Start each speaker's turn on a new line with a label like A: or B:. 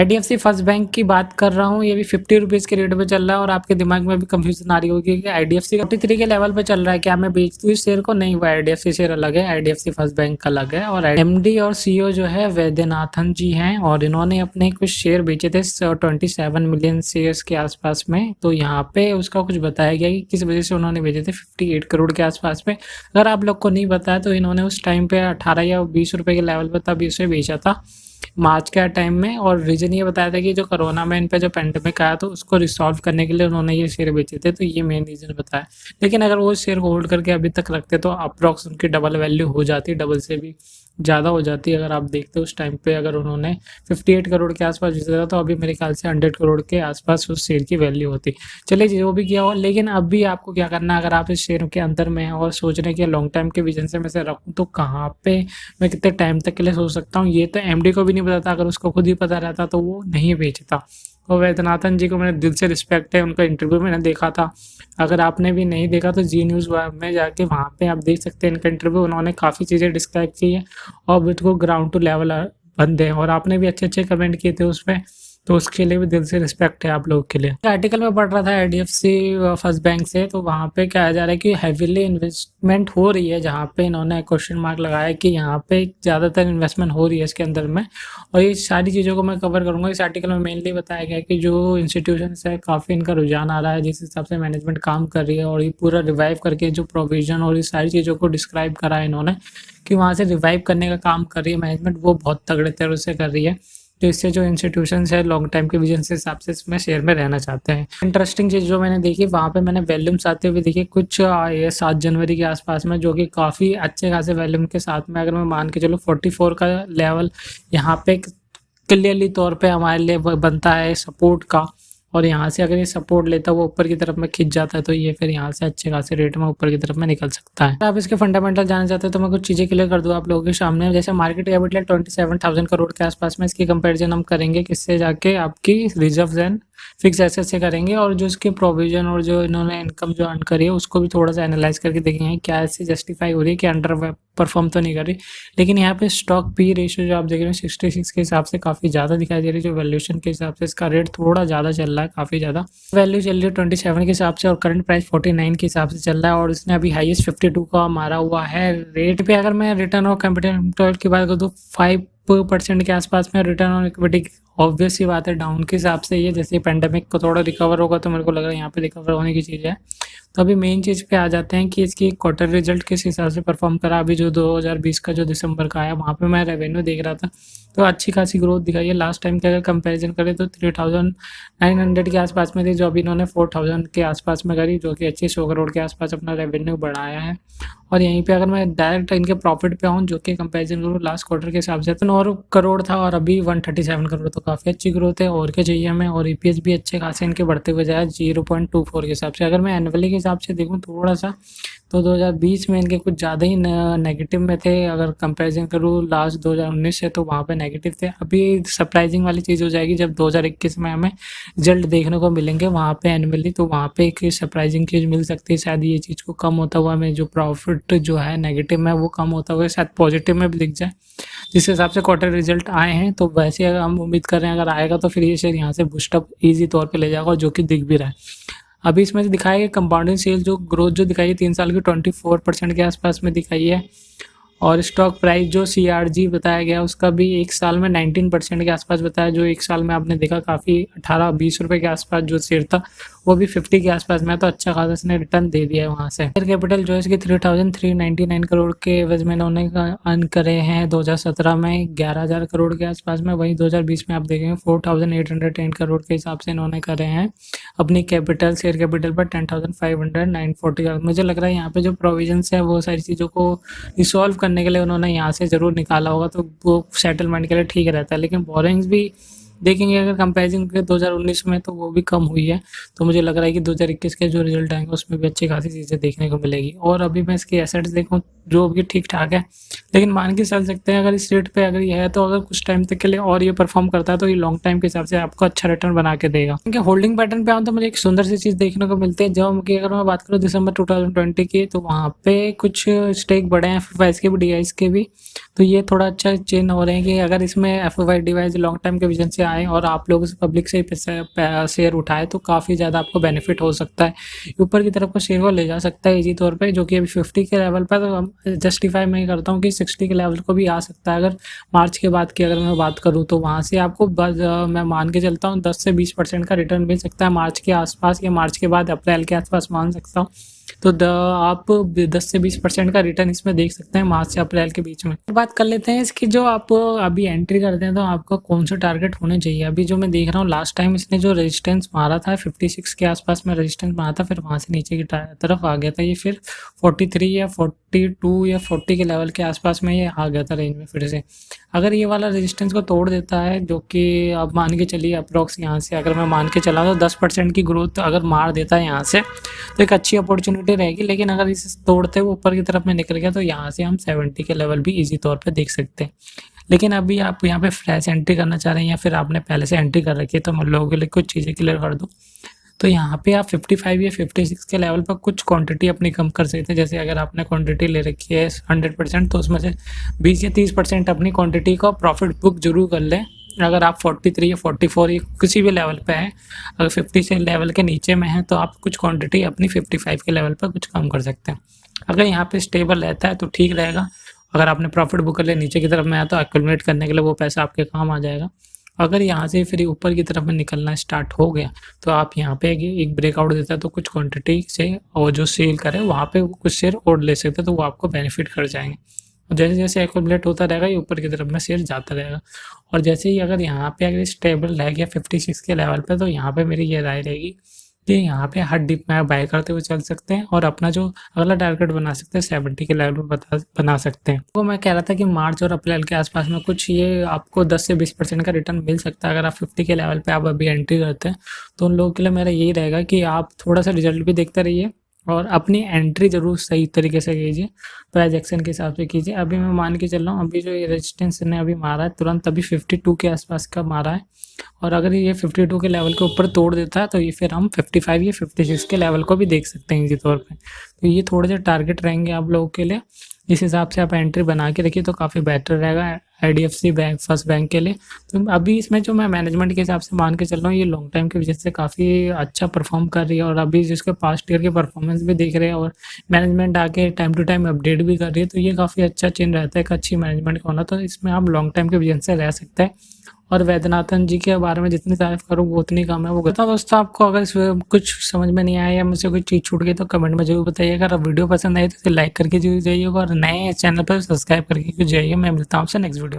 A: IDFC first bank की बात कर रहा हूँ, ये भी 50 रुपीज़ के रेट पे चल रहा है और आपके दिमाग में भी कंफ्यूजन आ रही होगी कि आईडीएफसी 43 के लेवल पे चल रहा है, क्या मैं बेच दूँ इस शेयर को? नहीं, वो आईडीएफसी शेयर अलग है, आईडीएफसी फर्स्ट बैंक अलग है। और एमडी और सीईओ जो है वैद्यनाथन जी हैं और इन्होंने अपने कुछ शेयर बेचे थे 27 मिलियन शेयर्स के आसपास में। तो यहाँ पे उसका कुछ बताया गया कि किस वजह से उन्होंने बेचे थे 58 करोड़ के आसपास में। अगर आप लोग को नहीं बताया तो इन्होंने उस टाइम पे 18 या 20 रुपए के लेवल पे तब इसे बेचा था मार्च के टाइम में। और रीजन ये बताया था कि जो कोरोना में इन पे जो पेंडेमिक आया तो उसको रिसॉल्व करने के लिए उन्होंने ये शेयर बेचे थे, तो ये मेन रीजन बताया। लेकिन अगर वो शेयर को होल्ड करके अभी तक रखते तो अप्रॉक्स उनकी डबल वैल्यू हो जाती, डबल से भी ज़्यादा हो जाती। अगर आप देखते उस टाइम पे अगर उन्होंने 58 करोड़ के आसपास बेचा था तो अभी मेरे ख्याल से 100 करोड़ के आसपास उस शेयर की वैल्यू होती। चलिए जो भी किया हो, लेकिन अब भी आपको क्या करना है, अगर आप इस शेयर के अंदर में हैं और सोच रहे हैं कि लॉन्ग टाइम के विजन से मैं इसे रखूँ तो कहाँ पे मैं कितने टाइम तक के लिए सोच सकता हूँ, ये तो एमडी को भी नहीं पता था। अगर उसको खुद ही पता रहता तो वो नहीं बेचता। और वैद्यनाथन जी को मैंने दिल से रिस्पेक्ट है, उनका इंटरव्यू मैंने देखा था। अगर आपने भी नहीं देखा तो जी न्यूज़ में जाके वहाँ पे आप देख सकते हैं इनका इंटरव्यू, उन्होंने काफ़ी चीज़ें डिस्क्राइब की है और बिल्कुल ग्राउंड टू लेवल बंदे हैं। और आपने भी अच्छे अच्छे कमेंट किए थे उसमें, तो उसके लिए भी दिल से रिस्पेक्ट है आप लोगों के लिए। आर्टिकल में पढ़ रहा था आईडीएफसी फर्स्ट बैंक से, तो वहाँ पे कहा जा रहा है कि हैवीली इन्वेस्टमेंट हो रही है, जहाँ पे इन्होंने क्वेश्चन मार्क लगाया कि यहाँ पे ज़्यादातर इन्वेस्टमेंट हो रही है इसके अंदर में। और ये सारी चीज़ों को मैं कवर करूँगा। इस आर्टिकल में मेनली बताया गया है कि जो इंस्टीट्यूशन है काफ़ी इनका रुझान आ रहा है, जिस हिसाब से मैनेजमेंट काम कर रही है और ये पूरा रिवाइव करके जो प्रोविजन और ये सारी चीज़ों को डिस्क्राइब करा है इन्होंने कि वहाँ से रिवाइव करने का काम कर रही है मैनेजमेंट, वो बहुत तगड़े तरह से कर रही है। तो इससे जो इंस्टीट्यूशंस है लॉन्ग टाइम के विजन से हिसाब से इसमें शेयर में रहना चाहते हैं। इंटरेस्टिंग चीज़ जो मैंने देखी वहाँ पे मैंने वॉल्यूम्स आते हुए देखे कुछ ये 7 जनवरी के आसपास में, जो कि काफ़ी अच्छे खासे वॉल्यूम के साथ में, अगर मैं मान के चलो 44 का लेवल यहाँ पे क्लियरली तौर पे हमारे लिए बनता है सपोर्ट का। और यहाँ से अगर ये सपोर्ट लेता है वो ऊपर की तरफ में खिंच जाता है तो ये फिर यहाँ से अच्छे खासे रेट में ऊपर की तरफ में निकल सकता है। आप इसके फंडामेंटल जानना चाहते हैं तो मैं कुछ चीज़ें क्लियर कर दूँ आप लोगों के सामने। जैसे मार्केट कैपिटल 27,000 करोड़ के आसपास में, इसकी कंपेरिजन हम करेंगे किससे, जाके आपकी रिजर्व एंड फिक्स एसेट से करेंगे। और जो इसके प्रोविजन और जो इन्होंने इनकम जो अर्न करी है उसको भी थोड़ा सा एनालाइज करके देखेंगे क्या ऐसे जस्टिफाई हो रही है कि अंडर परफॉर्म तो नहीं कर रही। लेकिन यहाँ पे स्टॉक पी रेशियो जो आप देख रहे हैं 66 के हिसाब से काफ़ी ज़्यादा दिखाई दे रही है। जो वैल्यूएशन के हिसाब से इसका रेट थोड़ा ज़्यादा चल रहा है, काफ़ी ज़्यादा वैल्यू चल रही है 27 के हिसाब से और करंट प्राइस 49 के हिसाब से चल रहा है। और इसने अभी हाईएस्ट 52 का मारा हुआ है रेट पे। अगर मैं रिटर्न ऑन कैपिटल की बात करूँ तो 5% के आसपास में रिटर्न ऑन इक्विटी, ऑब्वियस सी बात है डाउन के हिसाब से ये, जैसे पेंडेमिक को थोड़ा रिकवर होगा तो मेरे को लग रहा है यहाँ पे रिकवर होने की चीज़ है। तो अभी मेन चीज़ पे आ जाते हैं कि इसकी क्वार्टर रिजल्ट किस हिसाब से परफॉर्म करा। अभी जो 2020 का जो दिसंबर का आया वहाँ पे मैं रेवेन्यू देख रहा था तो अच्छी खासी ग्रोथ दिखाई है। लास्ट टाइम के अगर कंपैरिजन करें तो 3,900 के आसपास में थी, जो अभी इन्होंने 4,000 के आसपास में करी, जो कि अच्छी 100 करोड़ के आसपास अपना रेवेन्यू बढ़ाया है। और यहीं पे अगर मैं डायरेक्ट इनके प्रॉफिट पे आऊँ, जो कि कंपैरिजन करूँ लास्ट क्वार्टर के हिसाब से, तो 9 करोड़ था और अभी 137 करोड़, तो काफ़ी अच्छी ग्रोथ है। और क्या चाहिए हमें। और ईपीएस भी अच्छे खासे इनके बढ़ते हुए जाए 0.24 के हिसाब से। अगर मैं एनुअली के हिसाब से देखूँ थोड़ा सा तो 2020 में इनके कुछ ज़्यादा ही नेगेटिव में थे। अगर कंपैरिजन करूँ लास्ट 2019 से तो वहाँ पे नेगेटिव थे। अभी सरप्राइजिंग वाली चीज़ हो जाएगी जब 2021 में हमें रिजल्ट देखने को मिलेंगे वहाँ पे एनुअली, तो वहाँ पे एक सरप्राइजिंग चीज़ मिल सकती है। शायद ये चीज़ को कम होता हुआ हमें जो प्रॉफिट जो है नेगेटिव में वो कम होता हुआ शायद पॉजिटिव में भी दिख जाए। जिस हिसाब से क्वार्टर रिजल्ट आए हैं तो वैसे अगर हम उम्मीद कर रहे हैं अगर आएगा तो फिर ये शेयर यहाँ से बूस्टअप ईजी तौर पे ले जाएगा, जो कि दिख भी रहा है। अभी इसमें से दिखाया गया कंपाउंडिंग सेल जो ग्रोथ जो दिखाई है 3 साल की 24% के आसपास में दिखाई है। और स्टॉक प्राइस जो CRG बताया गया उसका भी 1 साल में 19% के आसपास बताया, जो 1 साल में आपने देखा काफ़ी 18-20 रुपये के आसपास जो शेयर था वो भी 50 के आसपास में, तो अच्छा खासा इसने रिटर्न दे दिया है वहाँ से। शेयर कैपिटल जो है इसकी 3,399 करोड़ के एवज में इन्होंने अर्न करे हैं 2017 में 11,000 करोड़ के आसपास में। वहीं 2020 में आप देखेंगे 4,810 करोड़ के हिसाब से इन्होंने करे हैं अपनी कैपिटल, शेयर कैपिटल पर 10,540। मुझे लग रहा है यहाँ पे जो प्रोविजंस है वो सारी चीज़ों को रिसॉल्व करने के लिए उन्होंने यहाँ से ज़रूर निकाला होगा, तो वो सेटलमेंट के लिए ठीक रहता है। लेकिन बोरिंग्स भी देखेंगे अगर कंपैरिजन करें 2019 में तो वो भी कम हुई है। तो मुझे लग रहा है कि 2021 के जो रिजल्ट आएंगे उसमें भी अच्छी खासी चीज़ें देखने को मिलेगी। और अभी मैं इसके एसेट्स जो भी ठीक-ठाक है। लेकिन मान के चल सकते हैं अगर इस रेट पे अगर ये है तो अगर कुछ टाइम तक के लिए और ये परफ़ॉर्म करता है तो ये लॉन्ग टाइम के हिसाब से आपको अच्छा रिटर्न बना के देगा। क्योंकि होल्डिंग पैटर्न पे आऊँ तो मुझे एक सुंदर सी चीज़ देखने को मिलती है जो कि अगर मैं बात करूँ दिसंबर 2020 की, तो वहाँ पे कुछ स्टेक बढ़े हैं एफएफआईज़ के भी, डीआईज़ के भी। तो ये थोड़ा अच्छा चेंज हो रहे हैं कि अगर इसमें एफएफआई डिवाइस लॉन्ग टाइम के विजन से आए और आप लोग पब्लिक से शेयर उठाए तो काफ़ी ज़्यादा आपको बेनिफिट हो सकता है। ऊपर की तरफ को शेयर को ले जा सकता है इजी तौर पे, जो कि अभी 50 के लेवल पर, तो जस्टिफाई मैं करता हूँ कि 60 के लेवल को भी आ सकता है। अगर मार्च के बाद की अगर मैं बात करूँ तो वहाँ से आपको मैं मान के चलता हूँ 10 से 20% का रिटर्न मिल सकता है मार्च के आसपास, या मार्च के बाद अप्रैल के आसपास मान सकता हूँ। तो आप 10 से 20% का रिटर्न इसमें देख सकते हैं मार्च से अप्रैल के बीच में। बात कर लेते हैं इसकी, जो आप अभी एंट्री करते हैं तो आपका कौन सा टारगेट होने चाहिए। अभी जो मैं देख रहा हूँ लास्ट टाइम इसने जो रेजिस्टेंस मारा था 56 के आसपास में रेजिस्टेंस मारा था, फिर वहाँ से नीचे की तरफ आ गया था ये, फिर 43 या 42 या 40 के लेवल के आसपास में ये आ गया था रेंज में फिर से। अगर ये वाला रेजिस्टेंस को तोड़ देता है, जो कि अब मान के चलिए अप्रॉक्स यहाँ से अगर मैं मान के चला तो 10% की ग्रोथ अगर मार देता है यहाँ से, तो एक अच्छी अपॉर्चुनिटी रहेगी। लेकिन अगर इसे तोड़ते हुए ऊपर की तरफ में निकल गया तो यहाँ से हम 70 के लेवल भी इजी तौर पे देख सकते हैं। लेकिन अभी आप यहाँ पे फ्रेश एंट्री करना चाह रहे हैं या फिर आपने पहले से एंट्री कर रखी है, तो मैं लोगों के लिए कुछ चीज़ें क्लियर कर दूँ। तो यहाँ पे आप 55 या 56 के लेवल पर कुछ क्वांटिटी अपनी कम कर सकते हैं। जैसे अगर आपने क्वांटिटी ले रखी है 100%, तो उसमें से 20 या 30% अपनी क्वांटिटी का प्रॉफिट बुक जरूर कर लें। अगर आप 43 या 44 या किसी भी लेवल पे हैं, अगर 50 से लेवल के नीचे में है तो आप कुछ क्वांटिटी अपनी 55 के लेवल पर कुछ कम कर सकते हैं। अगर यहाँ पे स्टेबल रहता है तो ठीक रहेगा। अगर आपने प्रॉफिट बुक कर लिया नीचे की तरफ में आया तो एक्यूमुलेट करने के लिए वो पैसा आपके काम आ जाएगा। अगर यहाँ से फिर ऊपर की तरफ में निकलना स्टार्ट हो गया तो आप यहाँ पे एक ब्रेकआउट देता है तो कुछ क्वांटिटी से, और जो सेल करे वहाँ पे कुछ शेयर और ले सकते हैं, तो वो आपको बेनिफिट कर जाएंगे। और जैसे जैसे एक्यूमुलेट होता रहेगा ये ऊपर की तरफ में शेयर जाता रहेगा। और जैसे ही अगर यहाँ पे अगर स्टेबल रह गया 56 के लेवल पे, तो यहाँ पे मेरी ये राय रहेगी कि यहाँ पे हर डिप में बाय करते हुए चल सकते हैं और अपना जो अगला टारगेट बना सकते हैं 70 के लेवल पर बना सकते हैं। तो मैं कह रहा था कि मार्च और अप्रैल के आसपास में कुछ ये आपको 10 से 20% का रिटर्न मिल सकता है अगर आप 50 के लेवल पे आप अभी एंट्री करते हैं। तो उन लोगों के लिए मेरा यही रहेगा कि आप थोड़ा सा रिजल्ट भी देखते रहिए और अपनी एंट्री ज़रूर सही तरीके से कीजिए, प्राइस एक्शन के हिसाब से कीजिए। अभी मैं मान के चल रहा हूँ अभी जो ये रेजिस्टेंस ने अभी मारा है तुरंत अभी 52 के आसपास का मारा है, और अगर ये 52 के लेवल के ऊपर तोड़ देता है तो ये फिर हम 55 या 56 के लेवल को भी देख सकते हैं इसी तौर पे। तो ये थोड़े से टारगेट रहेंगे आप लोगों के लिए, इस हिसाब से आप एंट्री बना के रखिए तो काफ़ी बेटर रहेगा आईडीएफसी बैंक, फर्स्ट बैंक के लिए। तो अभी इसमें जो मैं मैनेजमेंट के हिसाब से मान के चल रहा हूँ ये लॉन्ग टाइम की वजह से काफ़ी अच्छा परफॉर्म कर रही है, और अभी जिसके पास्ट ईयर के परफॉर्मेंस भी देख रहे हैं और मैनेजमेंट आके टाइम टू टाइम अपडेट भी कर रही है, तो ये काफ़ी अच्छा चेंज रहता है एक अच्छी मैनेजमेंट का होना। तो इसमें आप लॉन्ग टाइम के वजह से रह सकते हैं। और वैद्यनाथन जी के बारे में जितनी तारीफ करूँ वो उतनी कम है। वो कहता दोस्तों आपको अगर इसमें कुछ समझ में नहीं आया या मुझसे कोई चीज़ छूट गई तो कमेंट में जरूर बताइएगा। अगर वीडियो पसंद आई तो इसे लाइक करके जरूर जाइएगा और नए चैनल पर सब्सक्राइब करके जाइए। मैं मिलता हूँ आपसे नेक्स्ट वीडियो में।